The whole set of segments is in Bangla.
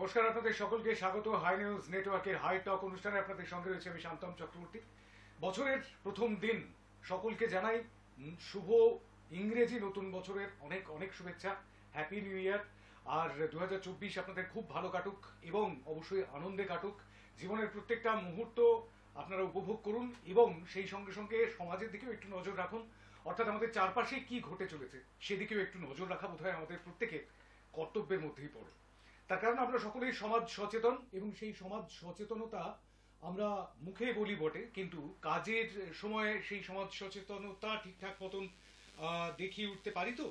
নমস্কার, আপনাদের সকলকে স্বাগত হাই নিউজ নেটওয়ার্কের হাই টক অনুষ্ঠানে। আপনাদের সঙ্গে রয়েছে আমি শান্তম চক্রবর্তী। বছরের প্রথম দিন সকলকে জানাই শুভ ইংরেজি নতুন বছরের অনেক অনেক শুভেচ্ছা, হ্যাপি নিউ ইয়ার। আর 2024 আপনাদের খুব ভালো কাটুক এবং অবশ্যই আনন্দে কাটুক। জীবনের প্রত্যেকটা মুহূর্ত আপনারা উপভোগ করুন এবং সেই সঙ্গে সঙ্গে সমাজের দিকেও একটু নজর রাখুন, অর্থাৎ আমাদের চারপাশে কি ঘটে চলেছে সেদিকেও একটু নজর রাখা বোধহয় আমাদের প্রত্যেকের কর্তব্যের মধ্যেই পড়ে। তার কারণ আমরা সকলেই সমাজ সচেতন এবং সেই সমাজ সচেতনতা আমরা মুখে বলি বটে, কিন্তু কাজের সময়ে সেই সমাজ সচেতনতা ঠিকঠাক মতন দেখিয়ে উঠতে পারি তো?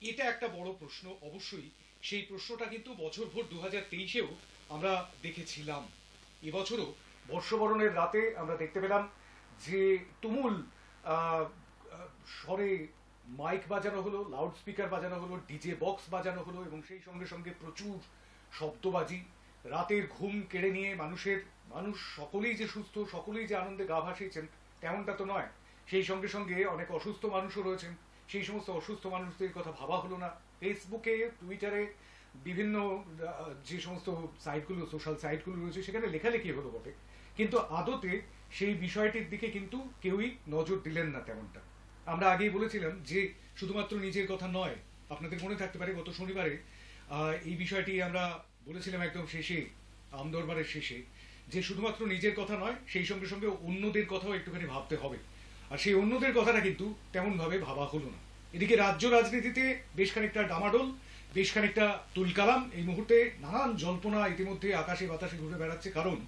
এটা একটা বড় প্রশ্ন। অবশ্যই সেই প্রশ্নটা কিন্তু বছরভর 2023-এও আমরা দেখেছিলাম। এবছরও বর্ষবরণের রাতে আমরা দেখতে পেলাম যে তুমুল স্বরে মাইক বাজানো হলো, লাউড স্পিকার বাজানো হলো, ডিজে বক্স বাজানো হলো এবং সেই সঙ্গে সঙ্গে প্রচুর শব্দবাজি। রাতের ঘুম কেড়ে নিয়ে মানুষ সকলেই যে সুস্থ, সকলেই যে আনন্দে গা ভাসিয়েছেন তেমনটা তো নয়। সেই সঙ্গে সঙ্গে অনেক অসুস্থ মানুষও রয়েছেন। সেই সমস্ত অসুস্থ মানুষদের কথা ভাবা হলো না। ফেসবুকে, টুইটারে, বিভিন্ন যে সমস্ত সাইটগুলো, সোশ্যাল সাইটগুলো রয়েছে সেখানে লেখালেখি হলো বটে, কিন্তু আদতে সেই বিষয়টির দিকে কিন্তু কেউই নজর দিলেন না তেমনটা। আমরা আগেই বলেছিলাম যে শুধুমাত্র নিজের কথা নয়, আপনাদের মনে থাকতে পারে গত শনিবারে এই বিষয়টি আমরা বলেছিলাম একদম শেষে, আমদরবারের শেষে, যে শুধুমাত্র নিজের কথা নয়, সেই সঙ্গে সঙ্গে অন্যদের কথাও একটুখানি ভাবতে হবে। আর সেই অন্যদের কথাটা কিন্তু তেমন ভাবে ভাবা হলো না। এদিকে রাজ্য রাজনীতিতে বেশ খানিকটা ডামাডোল, বেশ খানিকটা তুলকালাম। এই মুহূর্তে নানান জল্পনা ইতিমধ্যে আকাশে বাতাসে ঘুরে বেড়াচ্ছে, কারণ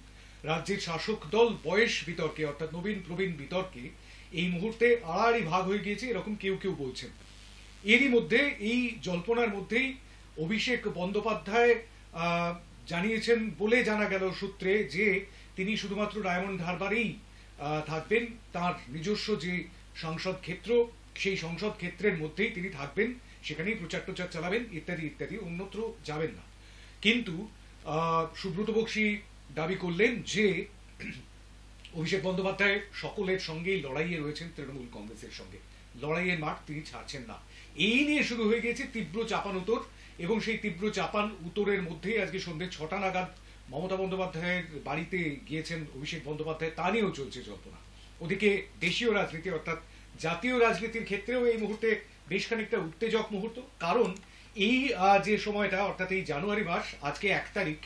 রাজ্যের শাসক দল বয়স বিতর্কে, অর্থাৎ নবীন প্রবীণ বিতর্কে এই মুহূর্তে আড়াআড়ি ভাগ হয়ে গিয়েছে, এরকম কেউ কেউ বলছেন। এরই মধ্যে, এই জল্পনার মধ্যেই অভিষেক বন্দ্যোপাধ্যায় জানিয়েছেন বলে জানা গেল সূত্রে যে তিনি শুধুমাত্র ডায়মন্ড হারবারেই থাকবেন। তার নিজস্ব যে সংসদ ক্ষেত্র, সেই সংসদ ক্ষেত্রের মধ্যেই তিনি থাকবেন, সেখানেই প্রচার প্রচার চালাবেন ইত্যাদি ইত্যাদি, অন্যত্র যাবেন না। কিন্তু সুব্রত বক্সী দাবি করলেন যে অভিষেক বন্দ্যোপাধ্যায় সকলের সঙ্গেই লড়াইয়ে রয়েছেন, তৃণমূল কংগ্রেসের সঙ্গে লড়াইয়ের মাঠ তিনি ছাড়ছেন না। এই নিয়ে শুরু হয়ে গিয়েছে তীব্র চাপান উত্তর, এবং সেই তীব্র চাপান উত্তরের মধ্যেই আজকে সন্ধ্যে 6টা নাগাদ মমতা বন্দ্যোপাধ্যায়ের বাড়িতে গিয়েছেন অভিষেক বন্দ্যোপাধ্যায়, তা নিয়েও চলছে জল্পনা। ওদিকে দেশীয় রাজনীতি অর্থাৎ জাতীয় রাজনীতির ক্ষেত্রেও এই মুহূর্তে বেশ খানিকটা উত্তেজক মুহূর্ত, কারণ এই যে সময়টা, অর্থাৎ এই জানুয়ারি মাস, আজকে 1 তারিখ,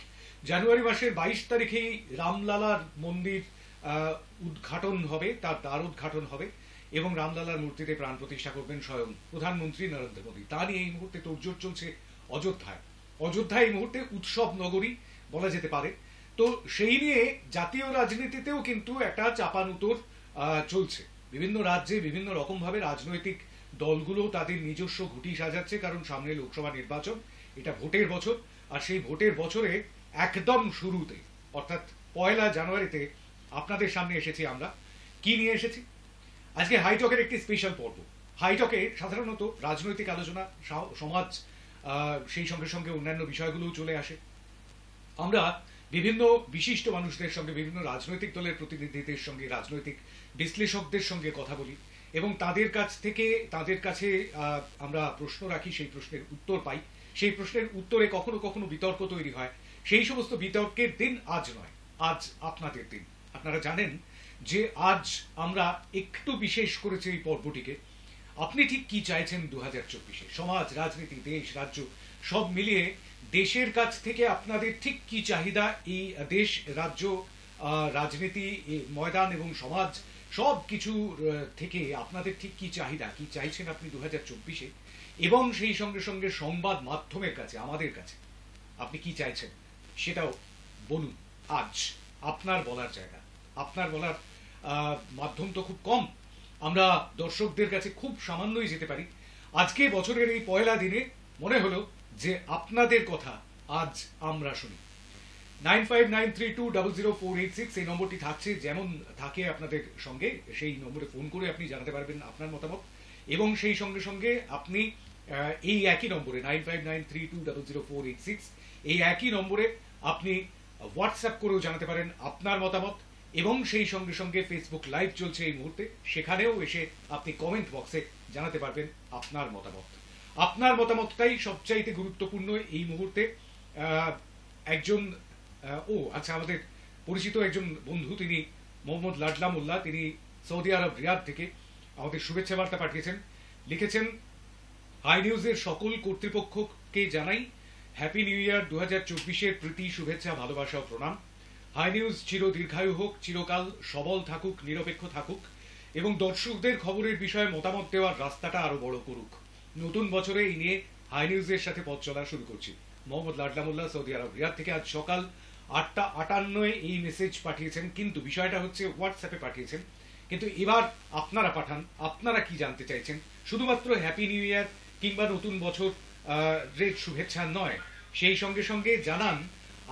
জানুয়ারি মাসের 22 তারিখেই রামলালার মন্দির উদ্ঘাটন হবে, তার দ্বার উদ্ঘাটন হবে এবং রামলালার মূর্তিতে প্রাণ প্রতিষ্ঠা করবেন স্বয়ং প্রধানমন্ত্রী নরেন্দ্র মোদী। তারই এই মুহূর্তে তোড়জোড় চলছে অযোধ্যায়। অযোধ্যা এই মুহূর্তে উৎসব নগরী বলা যেতে পারে। তো সেই নিয়ে জাতীয় রাজনীতিতেও কিন্তু একটা চাপানুতোর চলছে। বিভিন্ন রাজ্যে বিভিন্ন রকম ভাবে রাজনৈতিক দলগুলো তাদের নিজস্ব ঘুঁটি সাজাচ্ছে, কারণ সামনে লোকসভা নির্বাচন, এটা ভোটের বছর। আর সেই ভোটের বছরে একদম শুরুতে, অর্থাৎ 1 জানুয়ারিতে আপনাদের সামনে এসেছি আমরা। কি নিয়ে এসেছি? আজকে হাইটকের একটি স্পেশাল পর্ব। হাইটকে সাধারণত রাজনৈতিক আলোচনা, সমাজ, সেই সঙ্গে সঙ্গে অন্যান্য বিষয়গুলোও চলে আসে। আমরা বিভিন্ন বিশিষ্ট মানুষদের সঙ্গে, বিভিন্ন রাজনৈতিক দলের প্রতিনিধিদের সঙ্গে, রাজনৈতিক বিশ্লেষকদের সঙ্গে কথা বলি এবং তাদের কাছে আমরা প্রশ্ন রাখি, সেই প্রশ্নের উত্তর পাই। সেই প্রশ্নের উত্তরে কখনো কখনো বিতর্ক তৈরি হয়। সেই সমস্ত বিতর্কের দিন আজ নয়, আজ আপনাদের দিন। আপনারা জানেন যে আজ আমরা একটু বিশেষ করেছি এই পর্বটিকে। আপনি ঠিক কি চাইছেন 2024-এ? সমাজ, রাজনীতি, দেশ, রাজ্য সব মিলিয়ে দেশের কাছ থেকে আপনাদের ঠিক কি চাহিদা? এই দেশ, রাজ্য, রাজনীতি, ময়দান এবং সমাজ সব কিছু থেকে আপনাদের ঠিক কি চাহিদা, কি চাইছেন আপনি 2024-এ? এবং সেই সঙ্গে সঙ্গে সংবাদ মাধ্যমের কাছে, আমাদের কাছে আপনি কি চাইছেন সেটাও বলুন। আজ আপনার বলার জায়গা, আপনার বলার মাধ্যম তো খুব কম। আমরা দর্শকদের কাছে খুব সামান্যই যেতে পারি। আজকে বছরের এই 1 দিনে মনে হলো যে আপনাদের কথা আজ আমরা শুনি। 9593200486 এই নম্বরটি থাকছে, যেমন থাকে আপনাদের সঙ্গে, সেই নম্বরে ফোন করে আপনি জানাতে পারবেন আপনার মতামত। এবং সেই সঙ্গে সঙ্গে আপনি এই একই নম্বরে 9593200486 এই একই নম্বরে আপনি হোয়াটসঅ্যাপ করেও জানাতে পারেন আপনার মতামত। এবং সেই সঙ্গে সঙ্গে ফেসবুক লাইভ চলছে এই মুহূর্তে, সেখানেও এসে আপনি কমেন্ট বক্সে জানাতে পারবেন আপনার মতামত। আপনার মতামতটাই সবচাইতে গুরুত্বপূর্ণ এই মুহূর্তে। একজন আচ্ছা, আমাদের পরিচিত একজন বন্ধু, তিনি মোহাম্মদ লাডলা মোল্লা, তিনি সৌদি আরব রিয়াদ থেকে আমাদের শুভেচ্ছা বার্তা পাঠিয়েছেন। লিখেছেন, হাই নিউজের সকল কর্তৃপক্ষকে জানাই হ্যাপি নিউ ইয়ার 2024-এর প্রীতি, শুভেচ্ছা, ভালোবাসা ও প্রণাম। হাই নিউজ চির দীর্ঘায়ু হোক, চিরকাল সবল থাকুক, নিরপেক্ষ থাকুক এবং দর্শকদের খবরের বিষয়ে মতামত দেওয়ার রাস্তাটা আরো বড় করুক। নতুন বছরে এই নিয়ে হাই নিউজের সাথে পথ চলা শুরু করছি। মোহাম্মদ লাডলা মোল্লা, সৌদি আরব রিয়াদ থেকে আজ সকাল 8:58 এই মেসেজ পাঠিয়েছেন, কিন্তু বিষয়টা হচ্ছে হোয়াটসঅ্যাপে পাঠিয়েছেন। কিন্তু এবার আপনারা পাঠান, আপনারা কি জানতে চাইছেন। শুধুমাত্র হ্যাপি নিউ ইয়ার কিংবা নতুন বছর রেড শুভেচ্ছা নয়, সেই সঙ্গে সঙ্গে জানান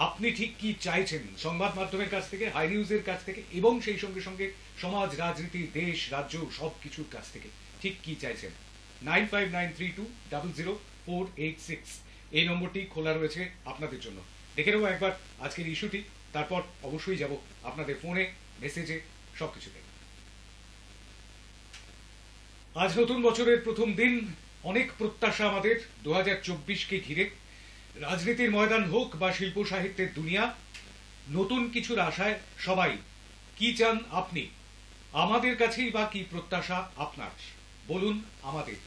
আপনি ঠিক কি চাইছেন সংবাদ মাধ্যমের কাছ থেকে, হাই নিউজের কাছ থেকে এবং সেই সঙ্গে সঙ্গে সমাজ, রাজনীতি, দেশ, রাজ্য সব কিছুর কাছ থেকে ঠিক কি চাইছেন। 9593200486 এই নম্বরটি খোলা রয়েছে আপনাদের জন্য। দেখে নেবো একবার আজকের ইস্যুটি, তারপর অবশ্যই যাব আপনাদের ফোনে, মেসেজে, সবকিছুতে। আজ নতুন বছরের প্রথম দিন, অনেক প্রত্যাশা আমাদের 2024-কে ঘিরে। রাজনীতির ময়দান হোক বা শিল্প সাহিত্যের দুনিয়া, নতুন কিছুর আশায় সবাই। কি চান আপনি? আমাদের কাছেই বা কি প্রত্যাশা আপনার? বলুন আমাদের,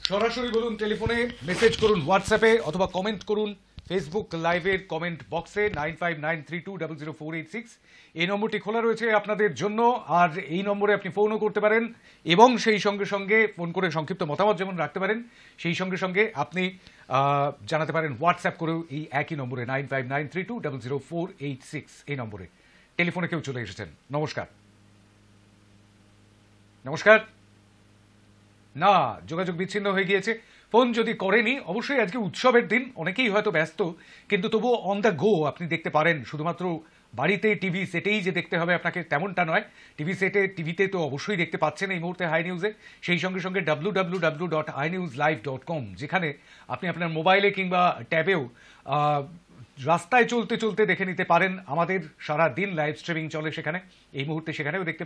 সরাসরি বলুন টেলিফোনে, মেসেজ করুন হোয়াটসঅ্যাপে অথবা কমেন্ট করুন ফেসবুক লাইভের কমেন্ট বক্সে 9593200486। এই নম্বরটি খোলা রয়েছে আপনাদের জন্য, আর এই নম্বরে আপনি ফোনও করতে পারেন এবং সেই সঙ্গে সঙ্গে ফোন করে সংক্ষিপ্ত মতামত যেমন রাখতে পারেন, সেই সঙ্গে সঙ্গে আপনি জানাতে পারেন হোয়াটসঅ্যাপ করেও এই একই নম্বরে 9593200486 এই নম্বরে। টেলিফোনে কেউ চলে এসেছেন। নমস্কার। নমস্কার। না, যোগাযোগ বিচ্ছিন্ন হয়ে গিয়েছে। ফোন যদি করেনি, অবশ্যই আজকে উৎসবের দিন, অনেকেই হয়তো ব্যস্ত, কিন্তু তবুও অন দ্য গো আপনি দেখতে পারেন। শুধুমাত্র বাড়িতে টিভি সেটেই যে দেখতে হবে আপনাকে তেমনটা নয়, টিভিতে তো অবশ্যই দেখতে পাচ্ছেন এই মুহূর্তে হাই নিউজে। সেই সঙ্গে সঙ্গে www.inewslive.com, যেখানে আপনি আপনার মোবাইলে কিংবা ট্যাবেও রাস্তায় চলতে চলতে দেখে নিতে পারেন। আমাদের সারা দিন লাইভ স্ট্রিমিং চলে সেখানে, এই মুহূর্তে সেখানেও দেখতে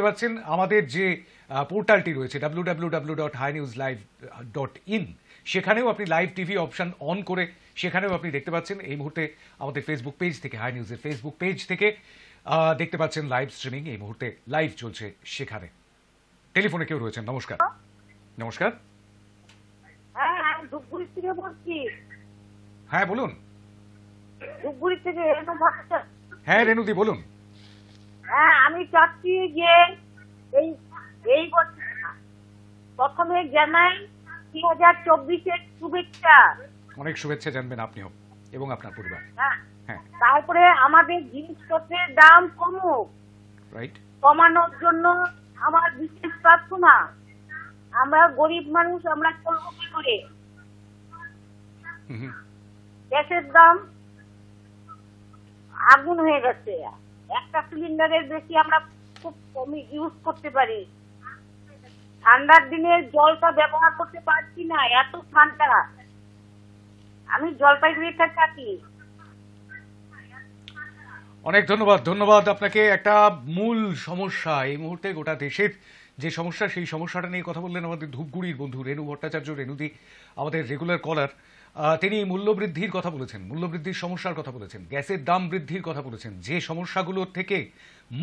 পাচ্ছেন আমাদের যে পোর্টালটি রয়েছে www.hinewslive.in, সেখানেও আপনি লাইভ টিভি অপশন অন করে সেখানেও আপনি দেখতে পাচ্ছেন। এই মুহূর্তে আমাদের ফেসবুক পেজ থেকে, হাই নিউজের ফেসবুক পেজ থেকে দেখতে পাচ্ছেন লাইভ স্ট্রিমিং, এই মুহূর্তে লাইভ চলছে সেখানে। টেলিফোনে কেউ রয়েছেন। নমস্কার। নমস্কার। হ্যাঁ বলুন। হ্যাঁ রেনুদি বলুন। হ্যাঁ, আমি চাচ্ছি যে এই প্রথমে জানাই 2024-এর শুভেচ্ছা। অনেক শুভেচ্ছা জানবেন আপনিও এবং আপনার পরিবার। হ্যাঁ, তারপরে আমাদের জিনিসপত্রের দাম কমুক, রাইট, কমানোর জন্য আমার বিশেষ প্রার্থনা। আমরা গরিব মানুষ, আমরা চলবো কি করে? গ্যাসের দাম আগুন হয়ে গেছে, একটা সিলিন্ডারের বেশি আমরা খুব কম ইউজ করতে পারি। ঠান্ডার দিনে জলটা ব্যবহার করতে পারছি না, এত ঠান্ডা। আমি জলপাইগুড়িতে থাকি। অনেক ধন্যবাদ আপনাকে। একটা মূল সমস্যা এই মুহূর্তে গোটা দেশের যে সমস্যা, সেই সমস্যাটা নিয়ে কথা বললেন আমাদের ধূপগুড়ির বন্ধু রেণু ভট্টাচার্য, রেণুদি, আমাদের রেগুলার কলার। তিনি মূল্যবৃদ্ধির কথা বলেছেন, মূল্যবৃদ্ধির সমস্যার কথা বলেছেন, গ্যাসের দাম বৃদ্ধির কথা বলেছেন, যে সমস্যাগুলোর থেকে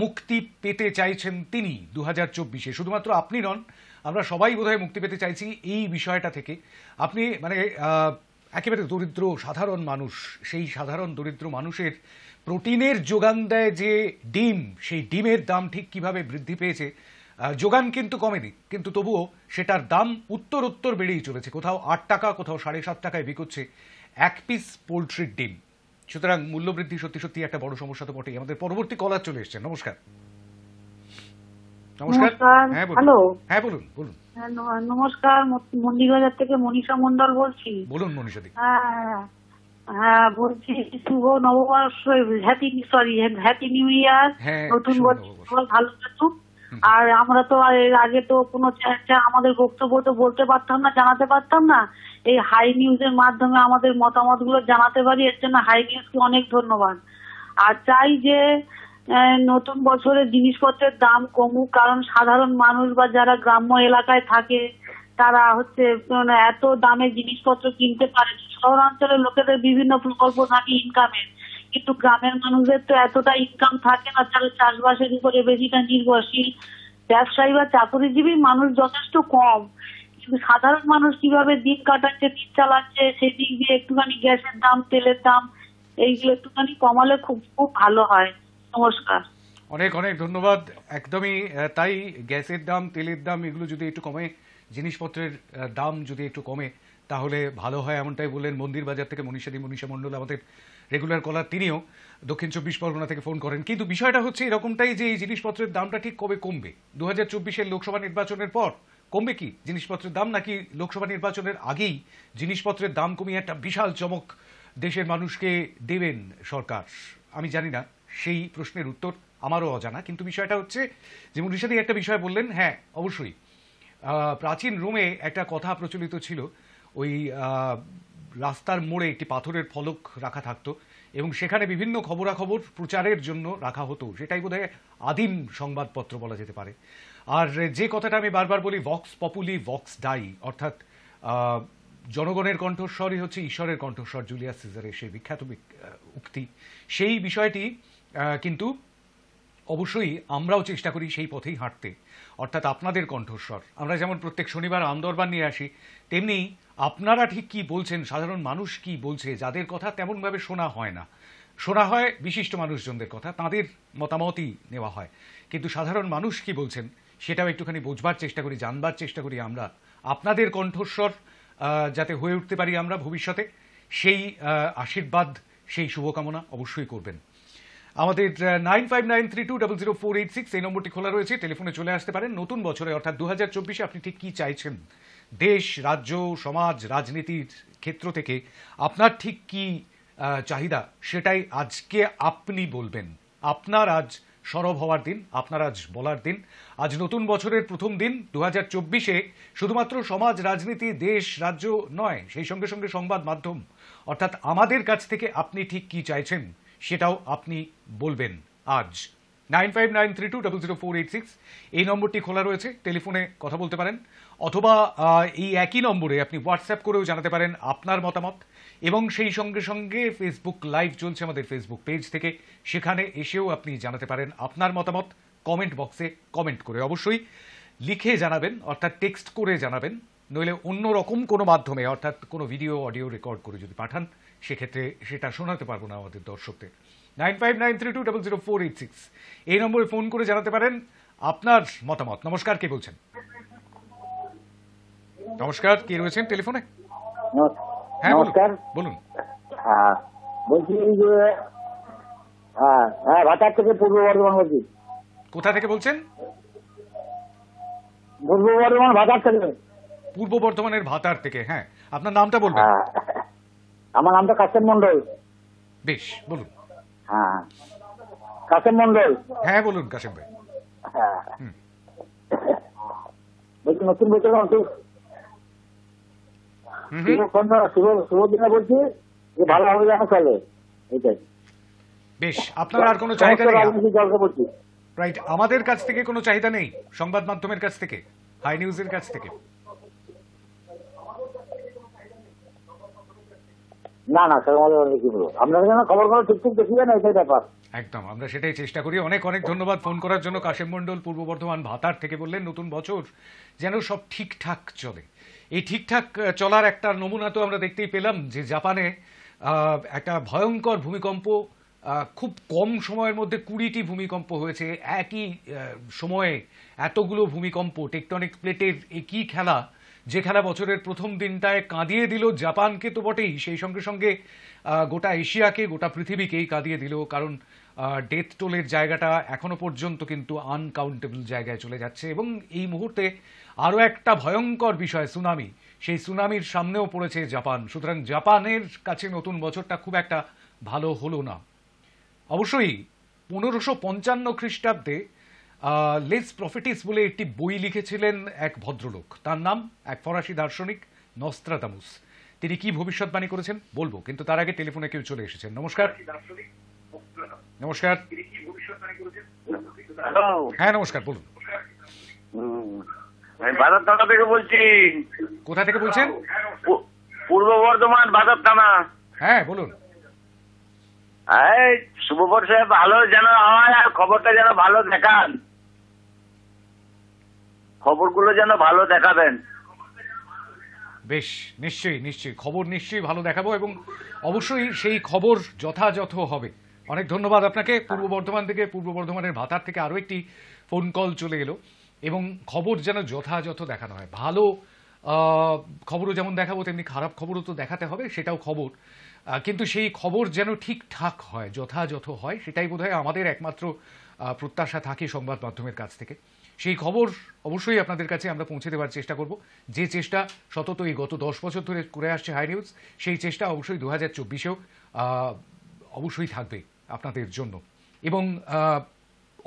মুক্তি পেতে চাইছেন তিনি 2024-এ। শুধুমাত্র আপনি নন, আমরা সবাই বোধহয় মুক্তি পেতে চাইছি এই বিষয়টা থেকে। আপনি মানে একেবারে দরিদ্র সাধারণ মানুষ, সেই সাধারণ দরিদ্র মানুষের প্রোটিনের যোগান দেয় যে ডিম, সেই ডিমের দাম ঠিক কিভাবে বৃদ্ধি পেয়েছে। যোগান কিন্তু কমেনি, কিন্তু তবুও সেটার দাম উত্তর বেড়েই চলেছে। কোথাও 8 টাকা, কোথাও 7.5 টাকায় বিকোচ্ছে এক পিস পোলট্রির ডিম। সুতরাং মূল্যবৃদ্ধি সত্যি একটা বড় সমস্যা তো বটেই। আমাদের পরবর্তী কলার চলে এসছেন। নমস্কার। নমস্কার। হ্যাঁ বলুন। নমস্কার, মন্দিরবাজার থেকে মনীষা মন্ডল বলছি। বলুন মনীষাদি। হ্যাঁ বলছি, শুভ নববর্ষ, হ্যাপি নিউ ইয়ার, নতুন বছর ভালো কাটুক। আর আমরা তো এর আগে তো কোনো আমাদের বক্তব্য তো বলতে পারতাম না, জানাতে পারতাম না। এই হাই নিউজের মাধ্যমে আমাদের মতামত গুলো জানাতে পারি, এর জন্য হাই নিউজকে অনেক ধন্যবাদ। আর চাই যে নতুন বছরের জিনিসপত্রের দাম কমুক, কারণ সাধারণ মানুষ বা যারা গ্রাম্য এলাকায় থাকে তারা এত দামে জিনিসপত্র কিনতে পারে, শহরাঞ্চলের লোকেদের বিভিন্ন প্রকল্প থাকে ইনকামের, কিন্তু গ্রামের মানুষদের তো এতটা ইনকাম থাকে না, তারা চাষবাসের উপরে বেশিটা নির্ভরশীল। ব্যবসায়ী বা চাকরিজীবী মানুষ যথেষ্ট কম, কিন্তু সাধারণ মানুষ কিভাবে দিন কাটাচ্ছে, দিন চালাচ্ছে, সেদিক দিয়ে একটুখানি গ্যাসের দাম, তেলের দাম এইগুলো একটুখানি কমালে খুব খুব ভালো হয়। নমস্কার। অনেক অনেক ধন্যবাদ। একদমই তাই, গ্যাসের দাম, তেলের দাম এগুলো যদি একটু কমে, জিনিসপত্রের দাম যদি একটু কমে তাহলে ভালো হয়, এমনটাই বললেন মন্দির বাজার থেকে মনীষা মণ্ডল, আমাদের রেগুলার কলার। তিনিও দক্ষিণ 24 পরগনা থেকে ফোন করেন। কিন্তু বিষয়টা হচ্ছে এরকমটাই যে এই জিনিসপত্রের দামটা ঠিক কবে কমবে? 2024-এর লোকসভা নির্বাচনের পর কমবে কি জিনিসপত্রের দাম, নাকি লোকসভা নির্বাচনের আগেই জিনিসপত্রের দাম কমিয়ে একটা বিশাল চমক দেশের মানুষকে দেবেন সরকার? আমি জানি না, সেই প্রশ্নের উত্তর আমারও অজানা। কিন্তু বিষয়টা হচ্ছে যে মনীষাদি একটা বিষয় বললেন, হ্যাঁ অবশ্যই প্রাচীন রোমে একটা কথা প্রচলিত ছিল, ওই রাস্তার মোড়ে একটি পাথরের ফলক রাখা থাকতো এবং সেখানে বিভিন্ন খবরাখবর প্রচারের জন্য রাখা হতো। সেটাই বোধহয় আদিম সংবাদপত্র বলা যেতে পারে। আর যে কথাটা আমি বারবার বলি, ভক্স পপুলি ভক্স ডাই, অর্থাৎ জনগণের কণ্ঠস্বরই হচ্ছে ঈশ্বরের কণ্ঠস্বর, জুলিয়াস সিজারের সেই বিখ্যাত উক্তি। সেই বিষয়টি কিন্তু অবশ্যই আমরাও চেষ্টা করি সেই পথেই হাঁটতে, অর্থাৎ আপনাদের কণ্ঠস্বর। আমরা যেমন প্রত্যেক শনিবার আমদরবার নিয়ে আসি, তেমনি আপনারা ঠিক কি বলছেন, সাধারণ মানুষ কি বলছে, যাদের কথা তেমনভাবে শোনা হয় না, শোনা হয় বিশিষ্ট মানুষজনদের কথা, তাদের মতামতই নেওয়া হয়, কিন্তু সাধারণ মানুষ কি বলছেন সেটাও একটুখানি বোঝবার চেষ্টা করি, জানবার চেষ্টা করি আমরা। আপনাদের কণ্ঠস্বর যাতে হয়ে উঠতে পারি আমরা ভবিষ্যতে, সেই আশীর্বাদ, সেই শুভকামনা অবশ্যই করবেন। আমাদের 9593200486 এই নম্বরটি খোলা রয়েছে, টেলিফোনে চলে আসতে পারেন। নতুন বছরে অর্থাৎ 2024-এ আপনি ঠিক কি চাইছেন, দেশ, রাজ্য, সমাজ, রাজনীতির ক্ষেত্র থেকে আপনার ঠিক কি চাহিদা, সেটাই আজকে আপনি বলবেন। আপনার আজ সরব হওয়ার দিন, আপনার আজ বলার দিন। আজ নতুন বছরের প্রথম দিন 2024-এ শুধুমাত্র সমাজ, রাজনীতি, দেশ, রাজ্য নয়, সেই সঙ্গে সঙ্গে সংবাদ মাধ্যম, অর্থাৎ আমাদের কাছ থেকে আপনি ঠিক কি চাইছেন সেটাও আপনি বলবেন আজ। 9593200486 এই নম্বরটি খোলা রয়েছে, টেলিফোনে কথা বলতে পারেন, অথবা এই একই নম্বরে আপনি হোয়াটসঅ্যাপ করেও জানাতে পারেন আপনার মতামত। এবং সেই সঙ্গে সঙ্গে ফেসবুক লাইভ চলছে আমাদের ফেসবুক পেজ থেকে, সেখানে এসেও আপনি জানাতে পারেন আপনার মতামত, কমেন্ট বক্সে কমেন্ট করে। অবশ্যই লিখে জানাবেন, অর্থাৎ টেক্সট করে জানাবেন, নইলে অন্য রকম কোনো মাধ্যমে, অর্থাৎ কোনো ভিডিও অডিও রেকর্ড করে যদি পাঠান, সেক্ষেত্রে সেটা শোনাতে পারবো না আমাদের দর্শকদের। 9593200486 এই নম্বরে ফোন করে জানাতে পারেন আপনার মতামত। নমস্কার, কে বলছেন? নমস্কার, কে রয়েছেন টেলিফোনে? হ্যাঁ নমস্কার, বলুন। বলছি যে ভাতার থেকে পূর্ব বর্ধমান বলছি। কোথা থেকে বলছেন? পূর্ব বর্ধমান ভাতার থেকে। পূর্ব বর্ধমানের ভাতার থেকে, হ্যাঁ। আপনার নামটা বলবেন? আমার নামটা কাশেম মন্ডল। বেশ, বলুন। হ্যাঁ, কাশেম মন্ডল। হ্যাঁ বলুন কাশেম ভাই। বলছি নতুন বছর শুভ দিনে বলছি যে ভালোভাবে যেন চলে, এটাই। বেশ, আপনার আর কোনো চাহিদা নেই? বলছি রাইট, আমাদের কাছ থেকে কোনো চাহিদা নেই, সংবাদ মাধ্যমের কাছ থেকে, হাই নিউজের কাছ থেকে? না না স্যার, আমাদের কি বলবো, আপনারা যেন খবরগুলো ঠিকঠাক দেখিয়ে না, এটাই ব্যাপার। একদম, আমরা সেটাই চেষ্টা করি। অনেক অনেক ধন্যবাদ ফোন করার জন্য কাশেম মন্ডল, পূর্ব বর্ধমান ভাতার থেকে। বললেন নতুন বছর যেন সব ঠিকঠাক চলে। এই ঠিকঠাক চলার একটা নমুনা তো আমরা দেখতেই পেলাম, যে জাপানে একটা ভয়ঙ্কর ভূমিকম্প, খুব কম সময়ের মধ্যে 20টি ভূমিকম্প হয়েছে। একই সময়ে এতগুলো ভূমিকম্প, টেকটনিক প্লেটের একই খেলা, যে খেলা বছরের প্রথম দিনটায় কাঁদিয়ে দিল জাপানকে তো বটেই, সেই সঙ্গে সঙ্গে গোটা এশিয়াকে, গোটা পৃথিবীকেই কাঁদিয়ে দিল। কারণ ডেথ টোলের জায়গাটা এখনো পর্যন্ত কিন্তু আনকাউন্টেবল জায়গায় চলে যাচ্ছে। এবং এই মুহূর্তে আরও একটা ভয়ঙ্কর বিষয়, সুনামি, সেই সুনামির সামনেও পড়েছে জাপান। সুতরাং জাপানের কাছে নতুন বছরটা খুব একটা ভালো হলো না। অবশ্যই 1555 খ্রিস্টাব্দে লেস প্রফেটিস বলে একটি বই লিখেছিলেন এক ভদ্রলোক, তার নাম এক ফরাসি দার্শনিক নস্ত্রাদামুস। তিনি কি ভবিষ্যৎবাণী করেছেন বলবো, কিন্তু তার আগে টেলিফোনে কেউ চলে এসেছেন। নমস্কার। নমস্কার। হ্যাঁ নমস্কার, বলুন। আমি বাজার থানা থেকে বলছি। কোথা থেকে বলছেন? পূর্ব বর্ধমান বাজার থানা। হ্যাঁ বলুন। এই শুভবর্ষে ভালো যেন হয়, আর খবরটা যেন ভালো দেখান, খবরগুলো যেন ভালো দেখাবেন। বেশ, নিশ্চয়ই নিশ্চয়ই খবর নিশ্চয়ই ভালো দেখাবো, এবং অবশ্যই সেই খবর যথাযথ হবে। অনেক ধন্যবাদ আপনাকে। পূর্ব বর্ধমান থেকে, পূর্ব বর্ধমানের ভাতার থেকে আরও একটি ফোন কল চলে এলো, এবং খবর যেন যথাযথ দেখানো হয়। ভালো খবরও যেমন দেখাবো, তেমনি খারাপ খবরও তো দেখাতে হবে, সেটাও খবর, কিন্তু সেই খবর যেন ঠিকঠাক হয়, যথাযথ হয়, সেটাই বোধহয় আমাদের একমাত্র প্রত্যাশা থাকে সংবাদ মাধ্যমের কাছ থেকে। সেই খবর অবশ্যই আপনাদের কাছে আমরা পৌঁছে দেওয়ার চেষ্টা করব, যে চেষ্টা সতত এই গত 10 বছর ধরে করে আসছে হাই নিউজ, সেই চেষ্টা অবশ্যই 2024-এও অবশ্যই থাকবে আপনাদের জন্য, এবং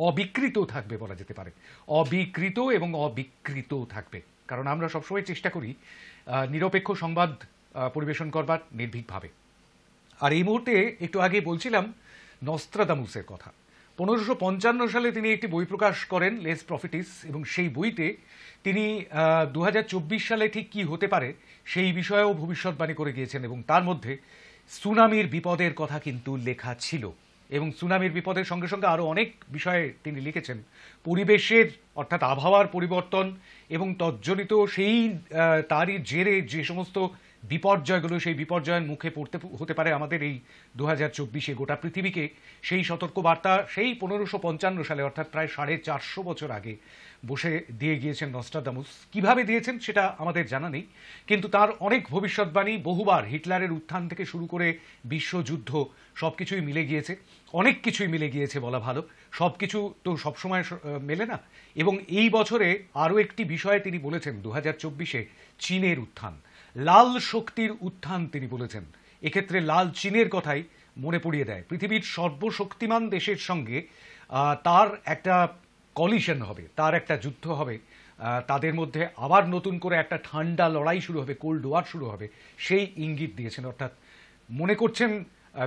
অবিকৃত থাকবে বলা যেতে পারে। অবিকৃত এবং অবিকৃত থাকবে, কারণ আমরা সবসময় চেষ্টা করি নিরপেক্ষ সংবাদ পরিবেশন করবার নির্ভীকভাবে। আর এই মুহূর্তে একটু আগে বলছিলাম নস্ত্রাদামুসের কথা। 1555 সালে তিনি একটি বই প্রকাশ করেন, লেস প্রফিটিস, এবং সেই বইতে তিনি 2024 সালে ঠিক কি হতে পারে সেই বিষয়েও ভবিষ্যৎবাণী করে গিয়েছেন, এবং তার মধ্যে সুনামির বিপদের কথা কিন্তু লেখা ছিল, এবং সুনামির বিপদের সঙ্গে সঙ্গে আরও অনেক বিষয়ে তিনি লিখেছেন। পরিবেশের অর্থাৎ আবহাওয়ার পরিবর্তন এবং তজ্জনিত সেই তারই জেরে যে সমস্ত বিপর্যয়গুলো, সেই বিপর্যয়ের মুখে পড়তে হতে পারে আমাদের এই 2024-এ গোটা পৃথিবীকে, সেই সতর্কবার্তা সেই 1555 সালে অর্থাৎ প্রায় 450 বছর আগে বসে দিয়ে গিয়েছেন নস্ট্রাদামুস। কিভাবে দিয়েছেন সেটা আমাদের জানা নেই, কিন্তু তার অনেক ভবিষ্যৎবাণী বহুবার, হিটলারের উত্থান থেকে শুরু করে বিশ্বযুদ্ধ, সব কিছুই মিলে গিয়েছে, অনেক কিছুই মিলে গিয়েছে বলা ভালো, সব কিছু তো সবসময় মেলে না। এবং এই বছরে আরও একটি বিষয়ে তিনি বলেছেন, 2024-এ চীনের উত্থান, লাল শক্তির উত্থান তিনি বলেছেন। এক্ষেত্রে লাল চীনের কথাই মনে পড়িয়ে দেয়। পৃথিবীর সর্বশক্তিমান দেশের সঙ্গে তার একটা কলিশন হবে, তার একটা যুদ্ধ হবে, তাদের মধ্যে আবার নতুন করে একটা ঠান্ডা লড়াই শুরু হবে, কোল্ড ওয়ার শুরু হবে, সেই ইঙ্গিত দিয়েছেন। অর্থাৎ মনে করছেন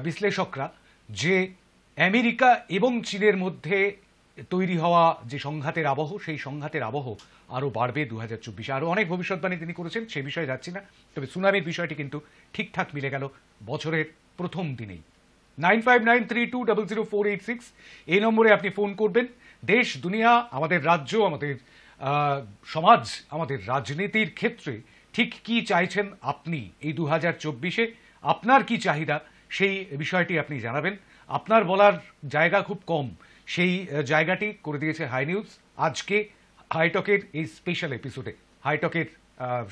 বিশ্লেষকরা যে আমেরিকা এবং চীনের মধ্যে তৈরি হওয়া যে সংঘাতের আবহ, সেই সংঘাতের আবহ আরও বাড়বে 2024-এ। আরও অনেক ভবিষ্যৎবাণী তিনি করেছেন, সে বিষয়ে যাচ্ছি না, তবে সুনামির বিষয়টি কিন্তু ঠিকঠাক মিলে গেল বছরের প্রথম দিনেই। 9593200486 এই নম্বরে আপনি ফোন করবেন। দেশ দুনিয়া, আমাদের রাজ্য, আমাদের সমাজ, আমাদের রাজনীতির ক্ষেত্রে ঠিক কি চাইছেন আপনি এই 2024-এ, আপনার কি চাহিদা, সেই বিষয়টি আপনি জানাবেন। আপনার বলার জায়গা খুব কম, সেই জায়গাটি করে দিয়েছে হাই নিউজ আজকে হাইটকের এই স্পেশাল এপিসোডে। হাইটকের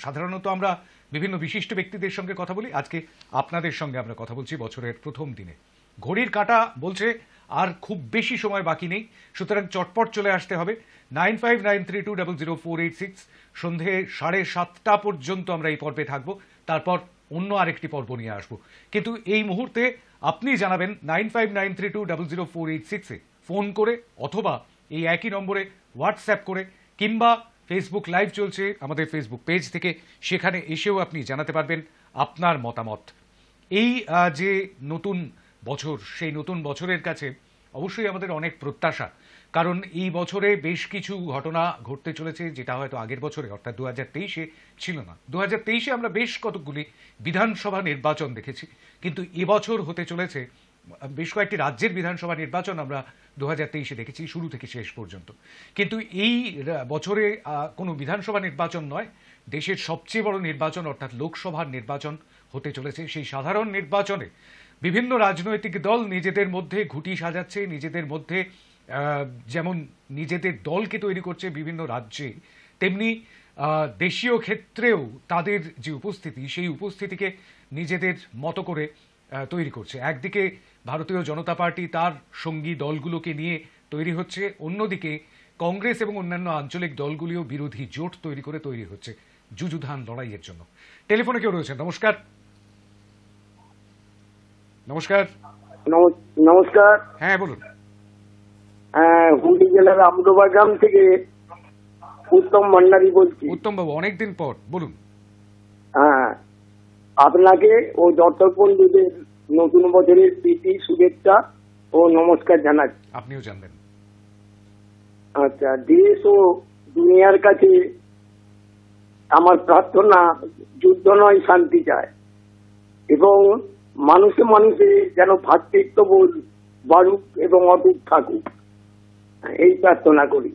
সাধারণত আমরা বিভিন্ন বিশিষ্ট ব্যক্তিদের সঙ্গে কথা বলি, আজকে আপনাদের সঙ্গে আমরা কথা বলছি বছরের প্রথম দিনে। ঘড়ির কাঁটা বলছে আর খুব বেশি সময় বাকি নেই, সুতরাং চটপট চলে আসতে হবে। 9593200486 সন্ধে 7:30 পর্যন্ত আমরা এই পর্বে থাকবো, তারপর অন্য আরেকটি পর্ব নিয়ে আসবো। কিন্তু এই মুহূর্তে আপনি জানাবেন 9593200486-এ ফোন করে, অথবা এই একই নম্বরে হোয়াটসঅ্যাপ করে, কিংবা ফেসবুক লাইভ চলছে আমাদের ফেসবুক পেজ থেকে, সেখানে এসেও আপনি জানাতে পারবেন আপনার মতামত। এই যে নতুন বছর, সেই নতুন বছরের কাছে অবশ্যই আমাদের অনেক প্রত্যাশা, কারণ এই বছরে বেশ কিছু ঘটনা ঘটতে চলেছে, যেটা হয়তো আগের বছরে অর্থাৎ 2023-এ ছিল না। 2023-এ আমরা বেশ কতগুলি বিধানসভা নির্বাচন দেখেছি, কিন্তু এবছর হতে চলেছে বেশ কয়েকটি রাজ্যের বিধানসভা নির্বাচন আমরা 2023-এ দেখেছি শুরু থেকে শেষ পর্যন্ত। কিন্তু এই বছরে কোনো বিধানসভা নির্বাচন নয়, দেশের সবচেয়ে বড় নির্বাচন অর্থাৎ লোকসভার নির্বাচন হতে চলেছে। সেই সাধারণ নির্বাচনে বিভিন্ন রাজনৈতিক দল নিজেদের মধ্যে ঘুঁটি সাজাচ্ছে, নিজেদের মধ্যে যেমন নিজেদের দলকে তৈরি করছে বিভিন্ন রাজ্যে, তেমনি দেশীয় ক্ষেত্রেও তাদের যে উপস্থিতি, সেই উপস্থিতিকে নিজেদের মতো করে তৈরি করছে। একদিকে ভারতীয় জনতা পার্টি তার সঙ্গী দলগুলোকে নিয়ে তৈরি হচ্ছে, অন্যদিকে কংগ্রেস এবং অন্যান্য আঞ্চলিক দলগুলিও বিরোধী জোট তৈরি করে তৈরি হচ্ছে যুযুধান লড়াইয়ের জন্য। টেলিফোনে কেউ রয়েছেন? নমস্কার। নমস্কার। নমস্কার। হ্যাঁ বলুন। হুগলি জেলার আমডোবা গ্রাম থেকে উত্তম ভান্ডারী বলছি। উত্তম বাবু, অনেকদিন পর, বলুন। হ্যাঁ, আপনাকে ও দর্শক বন্ধুদের নতুন বছরের প্রীতি, শুভেচ্ছা ও নমস্কার জানাচ্ছি। আপনিও জানবেন। আচ্ছা, দেশ ও দুনিয়ার কাছে আমার প্রার্থনা, যুদ্ধ নয় শান্তি চায়। এবং মানুষে মানুষে যেন ভ্রাতৃত্ববোধ বাড়ুক এবং অটুট থাকুক, এই প্রার্থনা করি।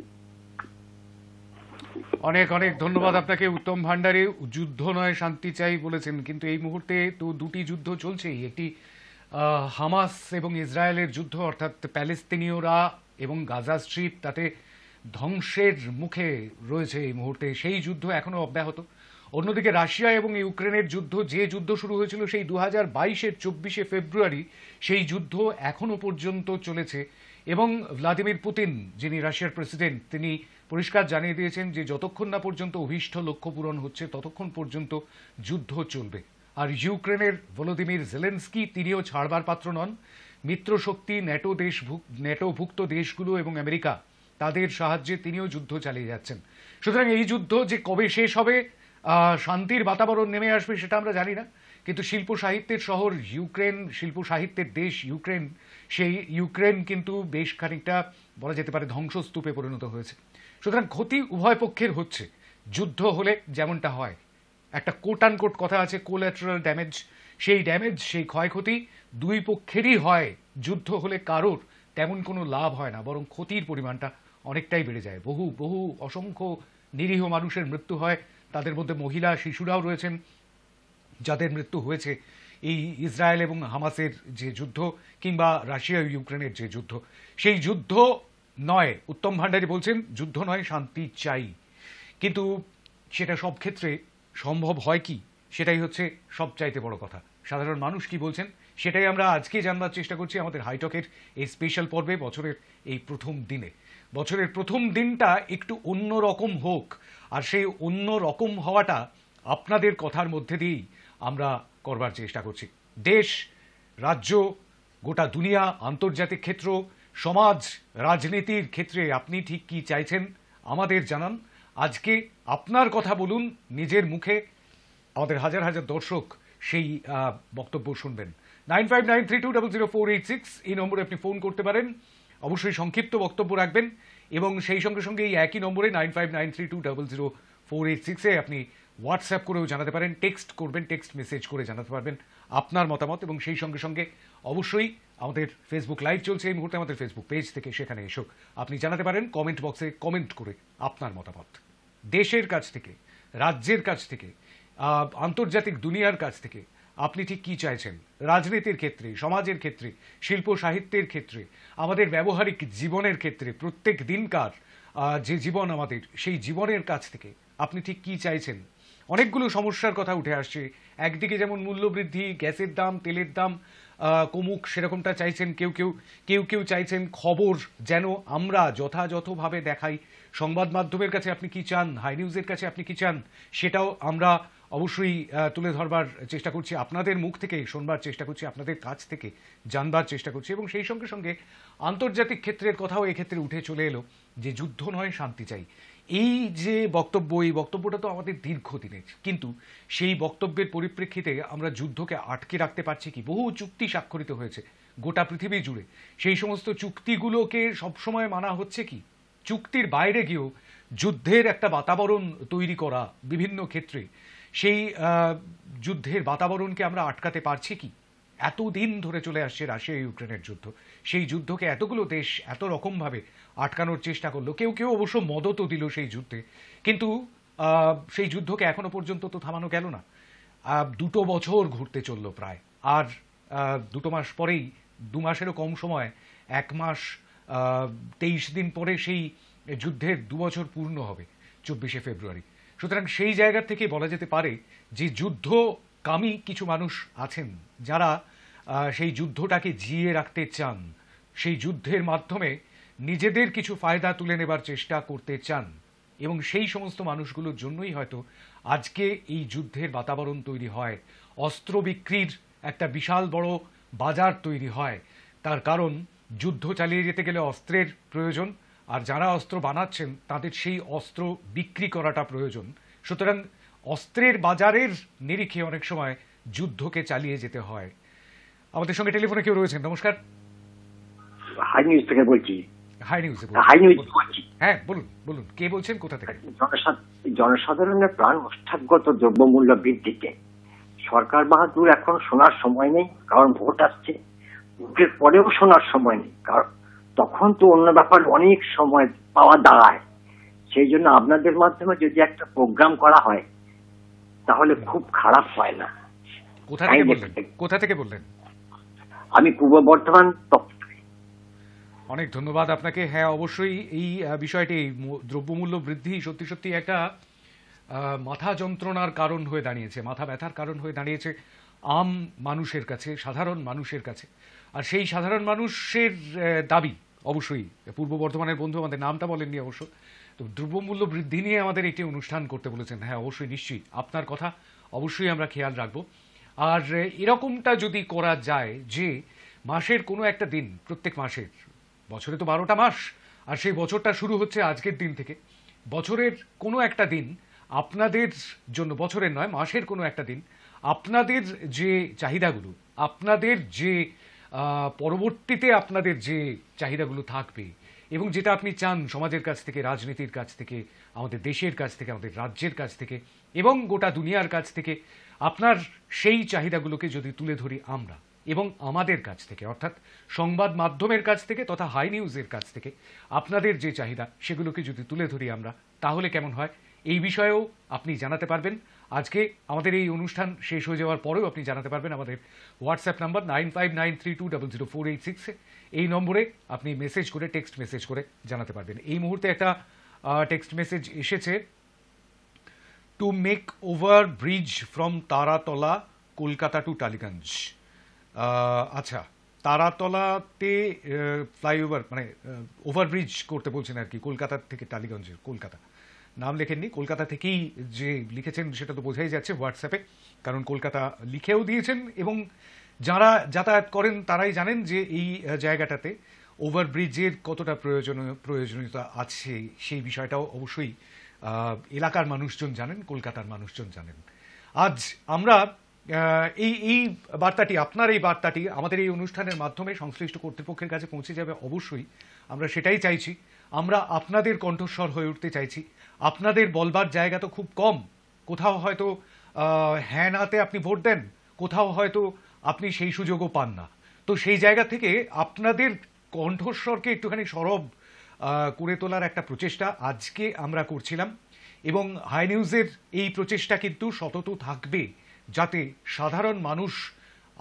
অনেক অনেক ধন্যবাদ আপনাকে উত্তম ভান্ডারী। যুদ্ধ নয় শান্তি চাই বলেছেন, কিন্তু এই মুহূর্তে তো দুটি যুদ্ধ চলছেই। একটি হামাস এবং ইসরায়েলের যুদ্ধ, অর্থাৎ প্যালেস্তিনীয়রা এবং গাজা স্ট্রিপ তাতে ধ্বংসের মুখে রয়েছে এই মুহূর্তে, সেই যুদ্ধ এখনো অব্যাহত। অন্যদিকে রাশিয়া এবং ইউক্রেনের যুদ্ধ, যে যুদ্ধ শুরু হয়েছিল সেই 2022-এর 24শে ফেব্রুয়ারি, সেই যুদ্ধ এখনো পর্যন্ত চলেছে। এবং ভ্লাদিমির পুতিন, যিনি রাশিয়ার প্রেসিডেন্ট, তিনি পরিষ্কার জানিয়ে দিয়েছেন যে যতক্ষণ না পর্যন্ত অভীষ্ট লক্ষ্য পূরণ হচ্ছে ততক্ষণ পর্যন্ত যুদ্ধ চলবে। আর ইউক্রেনের ভলোদিমির জেলেনস্কি, তিনিও ছাড়বার পাত্র নন। মিত্রশক্তি ন্যাটোভুক্ত দেশগুলো এবং আমেরিকা, তাদের সাহায্যে তিনিও যুদ্ধ চালিয়ে যাচ্ছেন। সুতরাং এই যুদ্ধ যে কবে শেষ হবে, শান্তির বাতাবরণ নেমে আসবে, সেটা আমরা জানি না। কিন্তু শিল্প সাহিত্যের শহর ইউক্রেন, শিল্প সাহিত্যের দেশ ইউক্রেন, সেই ইউক্রেন কিন্তু বেশ খানিকটা বলা যেতে পারে ধ্বংসস্তূপে পরিণত হয়েছে। সুতরাং ক্ষতি উভয় পক্ষের হচ্ছে। যুদ্ধ হলে যেমনটা হয়, একটা কোট আনকোট কথা আছে, কোল্যাটারাল ড্যামেজ, সেই ড্যামেজ, সেই ক্ষয়ক্ষতি দুই পক্ষেরই হয়। যুদ্ধ হলে কারোর তেমন কোনো লাভ হয় না, বরং ক্ষতির পরিমাণটা অনেকটাই বেড়ে যায়। বহু বহু অসংখ্য নিরীহ মানুষের মৃত্যু হয়, তাদের মধ্যে মহিলা, শিশুরাও রয়েছেন যাদের মৃত্যু হয়েছে এই ইসরায়েল এবং হামাসের যে যুদ্ধ, কিংবা রাশিয়া ইউক্রেনের যে যুদ্ধ। সেই যুদ্ধ নয়, উত্তম ভান্ডারী বলছেন যুদ্ধ নয় শান্তি চাই, কিন্তু সেটা সব ক্ষেত্রে সম্ভব হয় কি, সেটাই হচ্ছে সবচাইতে বড় কথা। সাধারণ মানুষ কি বলছেন সেটাই আমরা আজকে জানবার চেষ্টা করছি আমাদের হাইটকের এই স্পেশাল পর্বে। বছরের এই প্রথম দিনে, বছরের প্রথম দিনটা একটু অন্য রকম হোক, আর সেই অন্য রকম হওয়াটা আপনাদের কথার মধ্যে দিয়েই আমরা করবার চেষ্টা করছি। দেশ, রাজ্য, গোটা দুনিয়া, আন্তর্জাতিক ক্ষেত্র, সমাজ, রাজনীতির ক্ষেত্রে আপনি ঠিক কি চাইছেন আমাদের জানান। আজকে আপনার কথা বলুন নিজের মুখে, আমাদের হাজার হাজার দর্শক সেই বক্তব্য শুনবেন। 9593200486 এই নম্বরে আপনি ফোন করতে পারেন, অবশ্যই সংক্ষিপ্ত বক্তব্য রাখবেন, এবং সেই সঙ্গে সঙ্গে এই একই নম্বরে 9593200486-এ আপনি হোয়াটসঅ্যাপ করেও জানাতে পারেন, টেক্সট করবেন, টেক্সট মেসেজ করে জানাতে পারবেন আপনার মতামত। এবং সেই সঙ্গে সঙ্গে অবশ্যই আমাদের ফেসবুক লাইভ চলছে এই মুহূর্তে, আমাদের ফেসবুক পেজ থেকে, সেখানে এসেও আপনি জানাতে পারেন কমেন্ট বক্সে কমেন্ট করে আপনার মতামত। দেশের কাছ থেকে, রাজ্যের কাছ থেকে, আন্তর্জাতিক দুনিয়ার কাছ থেকে আপনি ঠিক কি চাইছেন, রাজনীতির ক্ষেত্রে, সমাজের ক্ষেত্রে, শিল্প সাহিত্যের ক্ষেত্রে, আমাদের ব্যবহারিক জীবনের ক্ষেত্রে, প্রত্যেক দিনকার যে জীবন আমাদের, সেই জীবনের কাছ থেকে আপনি ঠিক কি চাইছেন। অনেকগুলো সমস্যার কথা উঠে আসছে। একদিকে যেমন মূল্যবৃদ্ধি, গ্যাসের দাম, তেলের দাম কমুক, সেরকমটা চাইছেন কেউ কেউ চাইছেন খবর যেন আমরা যথাযথভাবে দেখাই। সংবাদ মাধ্যমের কাছে আপনি কি চান, হাই নিউজের কাছে আপনি কি চান, সেটাও আমরা অবশ্যই তুলে ধরবার চেষ্টা করছি, আপনাদের মুখ থেকে শুনবার চেষ্টা করছি, আপনাদের কাছ থেকে জানবার চেষ্টা করছি। এবং সেই সঙ্গে সঙ্গে আন্তর্জাতিক ক্ষেত্রের কথাও এক্ষেত্রে উঠে চলে এলো যে যুদ্ধ নয় শান্তি চাই। এই যে বক্তব্য, এই বক্তব্যটা তো আমাদের দীর্ঘদিনের, কিন্তু সেই বক্তব্যের পরিপ্রেক্ষিতে আমরা যুদ্ধকে আটকে রাখতে পারছি কি? বহু চুক্তি স্বাক্ষরিত হয়েছে গোটা পৃথিবী জুড়ে, সেই সমস্ত চুক্তিগুলোকে সবসময় মানা হচ্ছে কি? চুক্তির বাইরে গিয়েও যুদ্ধের একটা বাতাবরণ তৈরি করা বিভিন্ন ক্ষেত্রে, সেই যুদ্ধের বাতাবরণকে আমরা আটকাতে পারছি কি? এতদিন ধরে চলে আসছে রাশিয়া ইউক্রেনের যুদ্ধ, সেই যুদ্ধকে এতগুলো দেশ এত রকমভাবে আটকানোর চেষ্টা করলো, কেউ অবশ্য মদতও দিল সেই যুদ্ধে, কিন্তু সেই যুদ্ধকে এখনো পর্যন্ত তো থামানো গেল না। 2 বছর ঘুরতে চললো প্রায়, আর 2 মাস পরেই, 2 মাসেরও কম সময়, 1 মাস 23 দিন পরে সেই যুদ্ধের 2 বছর পূর্ণ হবে 24শে ফেব্রুয়ারি। সুতরাং সেই জায়গা থেকে বলা যেতে পারে যে যুদ্ধকামী কিছু মানুষ আছেন যারা সেই যুদ্ধটাকে জিয়ে রাখতে চান, সেই যুদ্ধের মাধ্যমে নিজেদের কিছু ফায়দা তুলে নেবার চেষ্টা করতে চান, এবং সেই সমস্ত মানুষগুলোর জন্যই হয়তো আজকে এই যুদ্ধের বাতাবরণ তৈরি হয়, অস্ত্র বিক্রির একটা বিশাল বড় বাজার তৈরি হয়। তার কারণ যুদ্ধ চালিয়ে যেতে গেলে অস্ত্রের প্রয়োজন, আর যারা অস্ত্র বানাচ্ছেন তাদের সেই অস্ত্র বিক্রি করাটা প্রয়োজন। সুতরাং অস্ত্রের বাজারের নিরিখে অনেক সময় যুদ্ধকে চালিয়ে যেতে হয়। আমাদের সঙ্গে টেলিফোনে কেউ রয়েছেন, নমস্কার। হাই নিউজ থেকে বলছি। হাই নিউজ বলছি। হ্যাঁ বলুন কে বলছেন, কোথা থেকে? জনসাধারণের প্রাণ অষ্টাগত দ্রব্যমূল্য বৃদ্ধিতে সরকার বাহাদুর এখন শোনার সময় নেই, কারণ ভোট আসছে। ভোটের পরেও শোনার সময় নেই, কারণ তখন তো অন্য ব্যাপার অনেক সময় পাওয়া দাঁড়ায়। সেই জন্য আপনাদের মাধ্যমে যদি একটা প্রোগ্রাম করা হয় তাহলে খুব খারাপ হয় না। কোথা থেকে বললেন? আমি পূর্ব বর্ধমান। অনেক ধন্যবাদ আপনাকে। হ্যাঁ, অবশ্যই এই বিষয়টি, দ্রব্যমূল্য বৃদ্ধি সত্যি সত্যি একটা মাথা যন্ত্রণার কারণ হয়ে দাঁড়িয়েছে, মাথা ব্যথার কারণ হয়ে দাঁড়িয়েছে আম মানুষের কাছে, সাধারণ মানুষের কাছে। আর সেই সাধারণ মানুষের দাবি, অবশ্যই পূর্ব বর্ধমানের বন্ধু আমাদের নামটা বলেননি অবশ্য, তো দ্রব্যমূল্য বৃদ্ধি নিয়ে আমাদের একটি অনুষ্ঠান করতে বলেছেন। হ্যাঁ, অবশ্যই, নিশ্চয়ই আপনার কথা অবশ্যই আমরা খেয়াল রাখবো। আর এরকমটা যদি করা যায় যে মাসের কোনো একটা দিন, প্রত্যেক মাসের, বছরে তো 12টা মাস, আর সেই বছরটা শুরু হচ্ছে আজকের দিন থেকে, বছরের কোনো একটা দিন আপনাদের জন্য, বছরের নয় মাসের কোনো একটা দিন আপনাদের যে চাহিদাগুলো, আপনাদের যে পরবর্তীতে আপনাদের যে চাহিদাগুলো থাকবে এবং যেটা আপনি চান সমাজের কাছ থেকে, রাজনীতির কাছ থেকে, আমাদের দেশের কাছ থেকে, আমাদের রাজ্যের কাছ থেকে এবং গোটা দুনিয়ার কাছ থেকে, আপনার সেই চাহিদাগুলোকে যদি তুলে ধরি আমরা এবং আমাদের কাছ থেকে, অর্থাৎ সংবাদ মাধ্যমের কাছ থেকে তথা হাই নিউজের কাছ থেকে আপনাদের যে চাহিদা সেগুলোকে যদি তুলে ধরি আমরা, তাহলে কেমন হয় এই বিষয়েও আপনি জানাতে পারবেন। আজকে আমাদের এই অনুষ্ঠান শেষ হয়ে যাওয়ার পরেও আপনি জানাতে পারবেন আমাদের হোয়াটসঅ্যাপ নাম্বার 9593200486, এই নম্বরে আপনি মেসেজ করে, টেক্সট মেসেজ করে জানাতে পারবেন। এই মুহূর্তে একটা টেক্সট মেসেজ এসেছে, to make over bridge from Taratala Kolkata to Tollygunge. আচ্ছা, তারাতলাতে ফ্লাইওভার মানে ওভারব্রিজ করতে বলছেন আর কি, কলকাতা থেকে টালিগঞ্জের, কলকাতা নাম লেখেননি, কলকাতা থেকেই যে লিখেছেন সেটা তো বোঝাই যাচ্ছে হোয়াটসঅ্যাপে, কারণ কলকাতা লিখেও দিয়েছেন এবং যারা যাতায়াত করেন তারাই জানেন যে এই জায়গাটাতে ওভারব্রিজের কতটা প্রয়োজনীয়তা আছে, সেই বিষয়টাও অবশ্যই এলাকার মানুষজন জানেন, কলকাতার মানুষজন জানেন। আজ আমরা এই বার্তাটি, আপনার এই বার্তাটি আমাদের এই অনুষ্ঠানের মাধ্যমে সংশ্লিষ্ট কর্তৃপক্ষের কাছে পৌঁছে যাবে, অবশ্যই আমরা সেটাই চাইছি। আমরা আপনাদের কণ্ঠস্বর হয়ে উঠতে চাইছি। আপনাদের বলবার জায়গা তো খুব কম, কোথাও হয়তো হ্যাঁ নাতে আপনি ভোট দেন, কোথাও হয়তো আপনি সেই সুযোগও পান না। তো সেই জায়গা থেকে আপনাদের কণ্ঠস্বরকে একটুখানি সরব করে তোলার একটা প্রচেষ্টা আজকে আমরা করছিলাম এবং হাই নিউজের এই প্রচেষ্টা কিন্তু সতত থাকবে, যাতে সাধারণ মানুষ,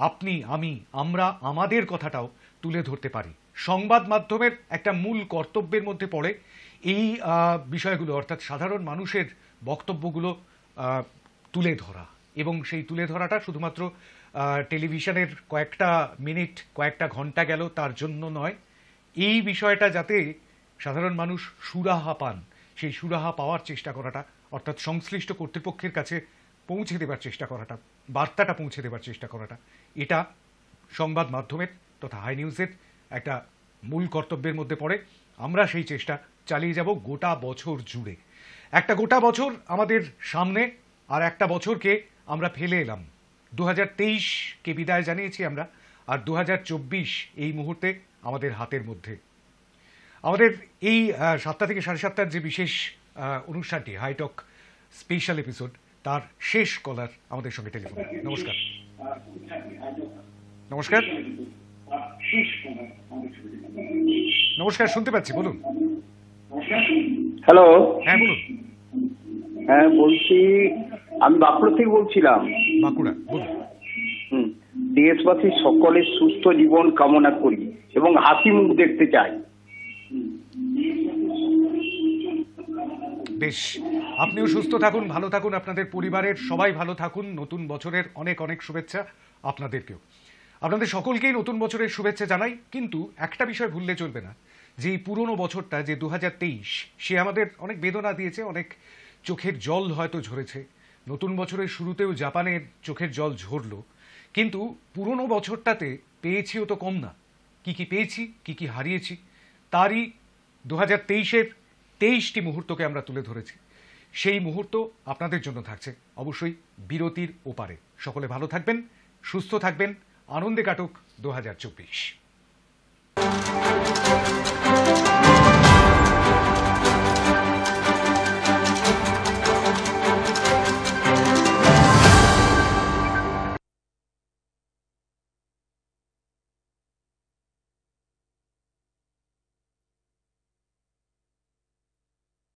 আপনি, আমি, আমরা আমাদের কথাটাও তুলে ধরতে পারি। সংবাদ মাধ্যমের একটা মূল কর্তব্যের মধ্যে পড়ে এই বিষয়গুলো, অর্থাৎ সাধারণ মানুষের বক্তব্যগুলো তুলে ধরা, এবং সেই তুলে ধরাটা শুধুমাত্র টেলিভিশনের কয়েকটা মিনিট, কয়েকটা ঘন্টা গেল তার জন্য নয়, এই বিষয়টা যাতে সাধারণ মানুষ সুরাহা পান, সেই সুরাহা পাওয়ার চেষ্টা করাটা, অর্থাৎ সংশ্লিষ্ট কর্তৃপক্ষের কাছে পৌঁছে দেবার চেষ্টা করাটা, বার্তাটা পৌঁছে দেবার চেষ্টা করাটা, এটা সংবাদ মাধ্যমের তথা হাই নিউজের একটা মূল কর্তব্যের মধ্যে পড়ে। আমরা সেই চেষ্টা চালিয়ে যাব গোটা বছর জুড়ে। একটা গোটা বছর আমাদের সামনে, আর একটা বছরকে আমরা ফেলে এলাম। 2023কে বিদায় জানিয়েছি আমরা, আর 2024 এই মুহূর্তে আমাদের হাতের মধ্যে। আমাদের এই 7টা থেকে 7:30 যে বিশেষ অনুষ্ঠানটি, হাইটক স্পেশাল এপিসোড, তার শেষ কলার আমাদের সঙ্গে টেলিফোনে। নমস্কার। নমস্কার, নমস্কার, শুনতে পাচ্ছি, বলুন। হ্যালো। হ্যাঁ, বলুন। হ্যাঁ, বলছি, আমি বাঁকুড়া থেকে বলছিলাম। বাঁকুড়া, বলুন। দেশবাসী সকলের সুস্থ জীবন কামনা করি এবং হাসি মুখ দেখতে চাই। বেশ, আপনিও সুস্থ থাকুন, ভালো থাকুন, আপনাদের পরিবারের সবাই ভালো থাকুন। নতুন বছরের অনেক অনেক শুভেচ্ছা আপনাদেরকেও। আপনাদের সকলকেই নতুন বছরের শুভেচ্ছা জানাই। কিন্তু একটা বিষয় ভুললে চলবে না, যে এই পুরনো বছরটা, যে 2023, সে আমাদের অনেক বেদনা দিয়েছে, অনেক চোখের জল হয়তো ঝরেছে। নতুন বছরের শুরুতেও জাপানের চোখের জল ঝরলো, কিন্তু পুরনো বছরটাতে পেয়েছিও তো কম না। কি কি পেয়েছি, কি কি হারিয়েছি, তারই 2023-এর 23টি মুহূর্তকে আমরা তুলে ধরেছি। সেই মুহূর্ত আপনাদের জন্য থাকছে অবশ্যই বিরতির ওপারে। সকলে ভালো থাকবেন, সুস্থ থাকবেন, আনন্দে কাটুক 2024।